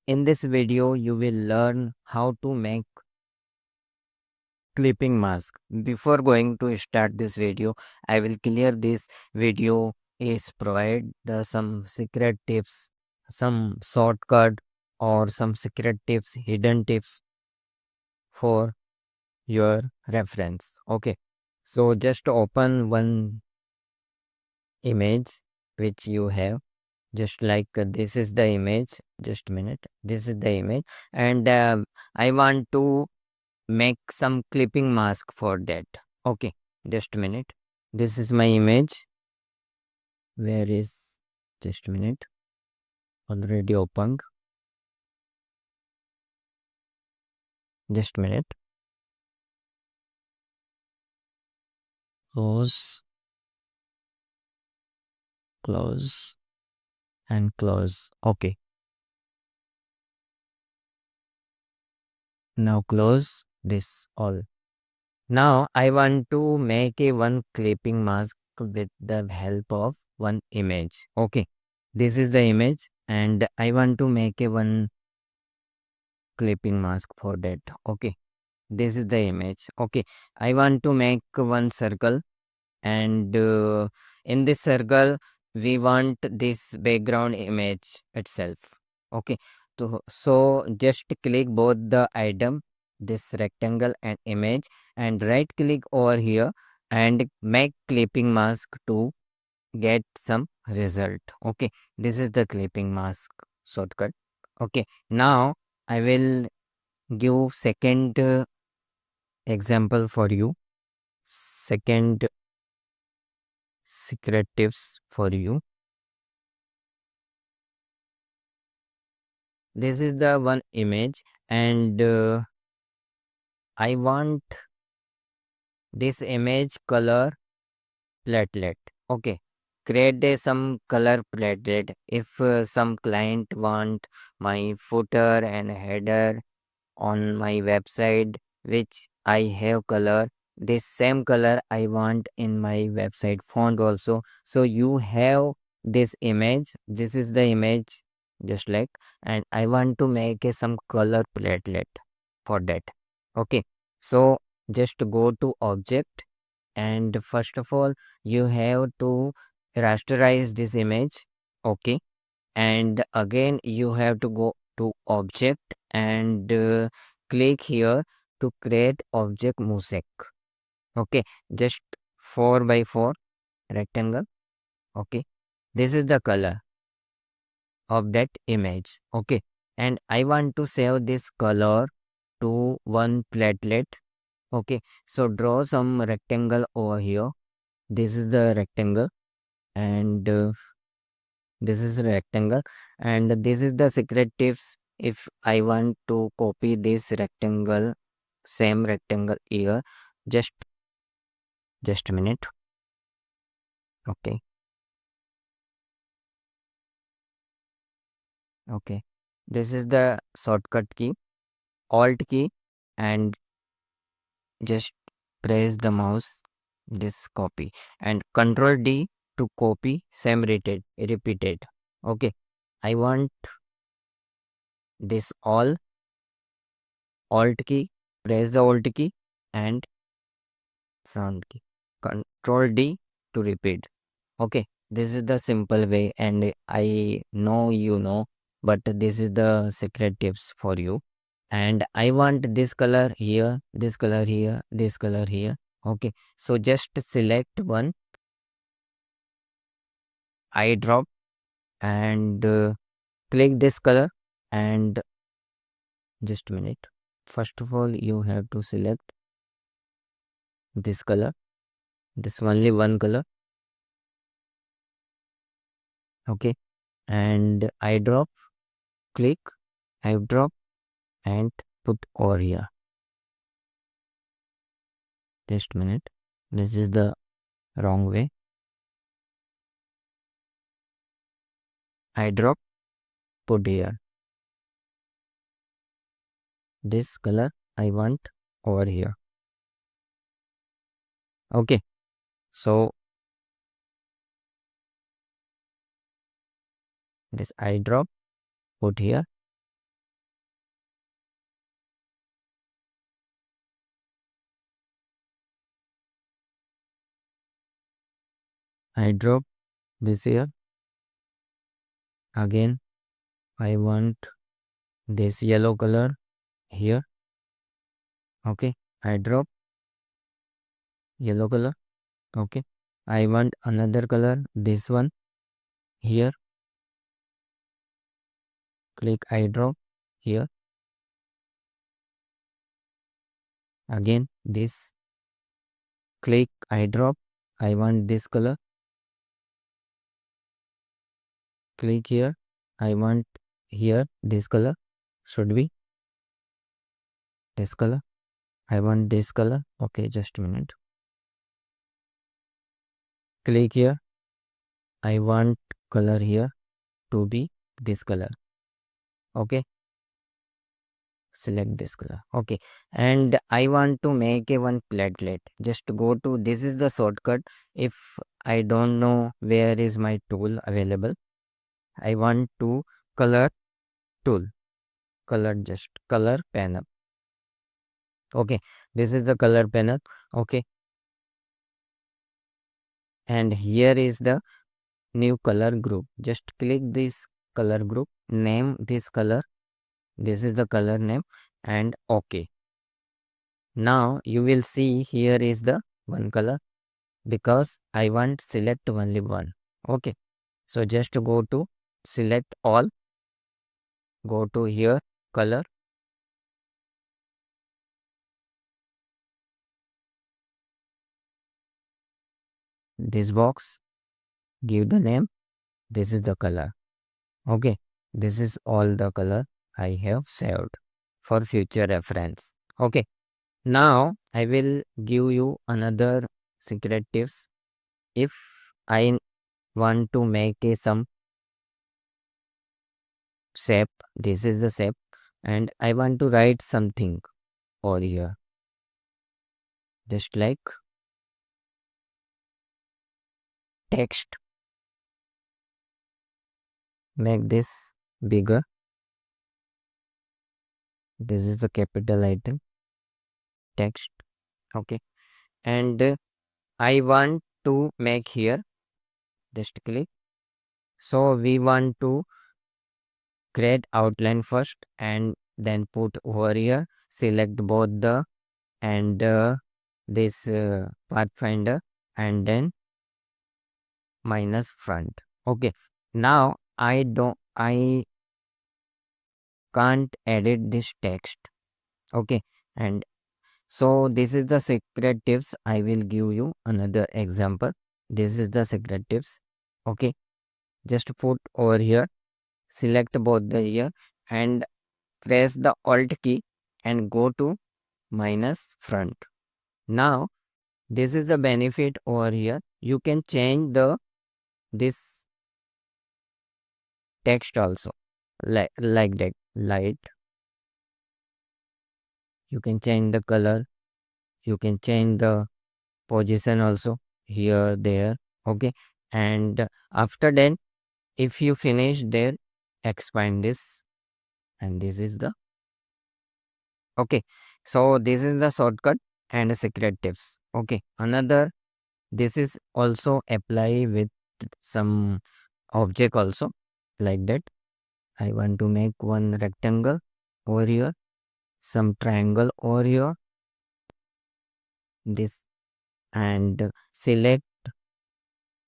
In this video, you will learn how to make clipping mask. Before going to start this video, I will clear this video is provide some secret tips, some shortcut or some secret tips, hidden tips for your reference. Okay. So just open one image which you have, just like this is the image. Just a minute. This is the image, and I want to make some clipping mask for that. Okay, just a minute. This is my image. Where is, just a minute, already opened. Just a minute. Close, close, and close. Okay, now close this all. Now I want to make a one clipping mask with the help of one image. Okay, this is the image, and I want to make a one clipping mask for that. Okay, this is the image. Okay, I want to make one circle, and in this circle we want this background image itself. Okay, so just click both the item, this rectangle and image, and right click over here and make clipping mask to get some result. Okay, this is the clipping mask shortcut. Okay, now I will give second example for you, second secret tips for you. This is the one image, and I want this image color platelet. Okay, create some color platelet. If some client want my footer and header on my website which I have color, this same color I want in my website font also. So you have this image, this is the image, just like, and I want to make some color platelet for that. Okay, so just go to object, and first of all you have to rasterize this image. Okay, and again you have to go to object and click here to create object mosaic. Okay, just 4 by 4 rectangle. Okay, this is the color of that image. Okay, and I want to save this color to one platelet. Okay, so draw some rectangle over here. This is the rectangle, and this is rectangle, and this is the secret tips. If I want to copy this rectangle, same rectangle here, just a minute. Okay, okay, this is the shortcut key, alt key, and just press the mouse, this copy, and control D to copy, same repeated. Okay, I want this all, alt key, press the alt key, and front key, control D to repeat. Okay, this is the simple way, and I know you know, but this is the secret tips for you. And I want this color here, this color here, this color here. Okay, so just select one, eye drop, and click this color, and just a minute. First of all, you have to select this color, this only one color. Okay, and eye drop, click, eye drop, and put over here. Just a minute. This is the wrong way. I drop, put here. This color I want over here. Okay. So this I drop, put here. I drop this here. Again I want this yellow color here. Okay, I drop yellow color. Okay, I want another color, this one here. Click I drop here. Again this, click I drop. I want this color. Click here. I want here this color. Should be this color. I want this color. Okay, just a minute. Click here. I want color here to be this color. Okay, select this color. Okay, and I want to make a one platelet. Just go to, this is the shortcut. If I don't know where is my tool available, I want to color tool, color, just color panel. Okay, this is the color panel. Okay, and here is the new color group. Just click this color group, name this color. This is the color name, and okay. Now you will see here is the one color, because I want select only one. Okay, so just go to select all, go to here color, this box, give the name. This is the color. Okay, this is all the color I have saved for future reference. Okay, now I will give you another secret tips. If I want to make a some shape, this is the shape, and I want to write something over here, just like text. Make this bigger. This is the capital item, text. Okay, and I want to make here, just click. So we want to create outline first, and then put over here, select both the and this pathfinder, and then minus front. Okay, now I can't edit this text. Okay, and so this is the secret tips. I will give you another example. This is the secret tips. Okay, just put over here, select both the here, and press the alt key and go to minus front. Now this is the benefit over here. You can change the this text also, like that light. You can change the color. You can change the position also, here, there. Okay, and after then, if you finish there, expand this, and this is the okay. So this is the shortcut and secret tips. Okay, another, this is also apply with some object also, like that. I want to make one rectangle over here, some triangle over here, this, and select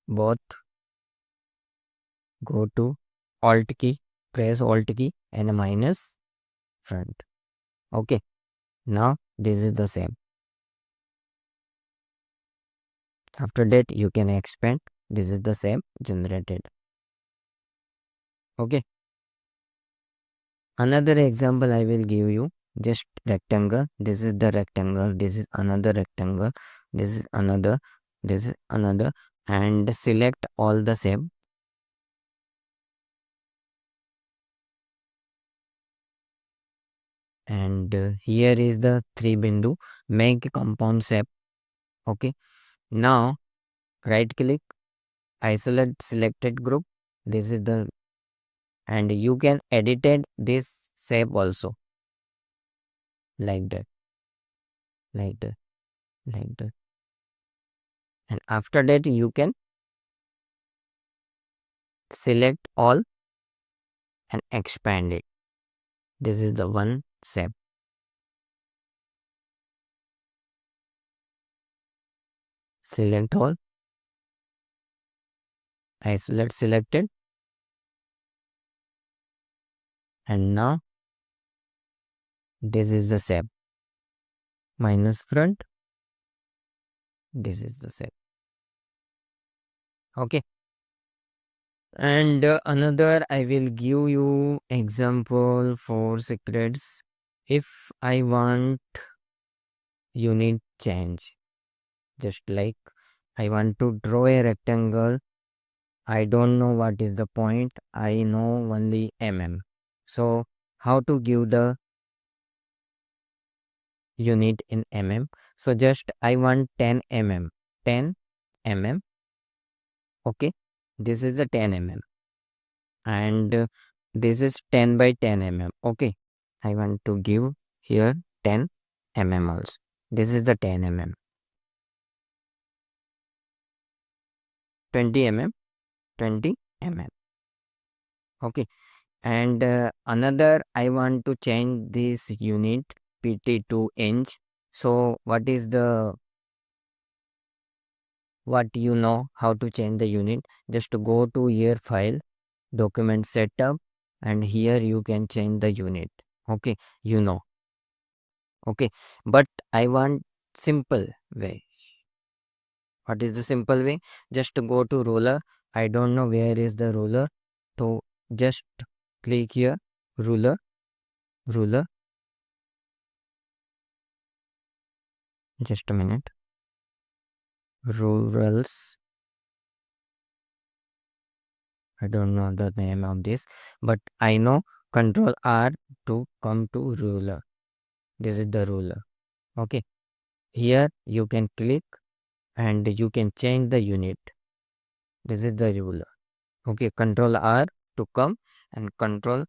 both, go to alt key, press alt key and minus front. Okay, now this is the same. After that you can expand. This is the same generated. Okay, another example I will give you, just rectangle. This is the rectangle, this is another rectangle, this is another, this is another, and select all the same, and here is the three bindu, make a compound shape. Okay, now right click, isolate selected group. This is the, and you can edit it this shape also, like that, like that, like that, and after that you can select all and expand it. This is the one step. Select all, isolate selected, and now this is the shape. Minus front, this is the shape. Okay. And another, I will give you example for secrets. If I want unit change, just like I want to draw a rectangle, I don't know what is the point, I know only so how to give the unit in so just I want 10 10 mm. Okay, this is a 10 and this is 10 by 10 Okay, I want to give here 10 also. This is the 10 20 20 Okay, and another, I want to change this unit pt to inch. So what you know how to change the unit? Just to go to here, file, document setup, and here you can change the unit. Okay, you know. Okay, but I want simple way. What is the simple way? Just to go to ruler. I don't know where is the ruler, so just click here, ruler, ruler. Just a minute. Rurals. I don't know the name of this, but I know Control R to come to ruler. This is the ruler. Okay, here you can click and you can change the unit. This is the ruler. Okay, Control R to come and Control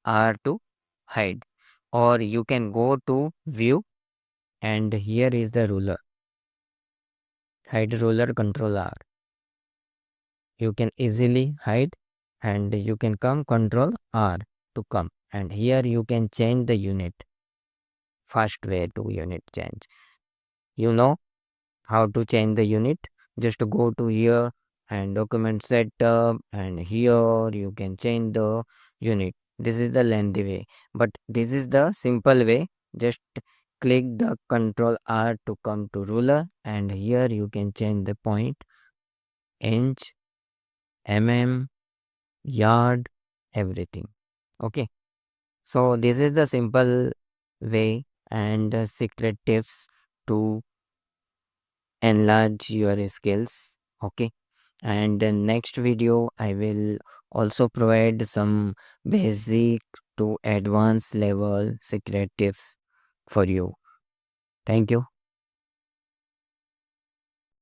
R to hide, or you can go to view and here is the ruler. Hide ruler, Control R. You can easily hide and you can come Control R to come, and here you can change the unit. Fast way to unit change. You know how to change the unit? Just go to here and document setup, and here you can change the unit. This is the lengthy way, but this is the simple way. Just click the Control R to come to ruler, and here you can change the point, inch, yard, everything. Okay, so this is the simple way and secret tips to enlarge your skills. Okay, and the next video I will also provide some basic to advanced level secret tips for you. Thank you.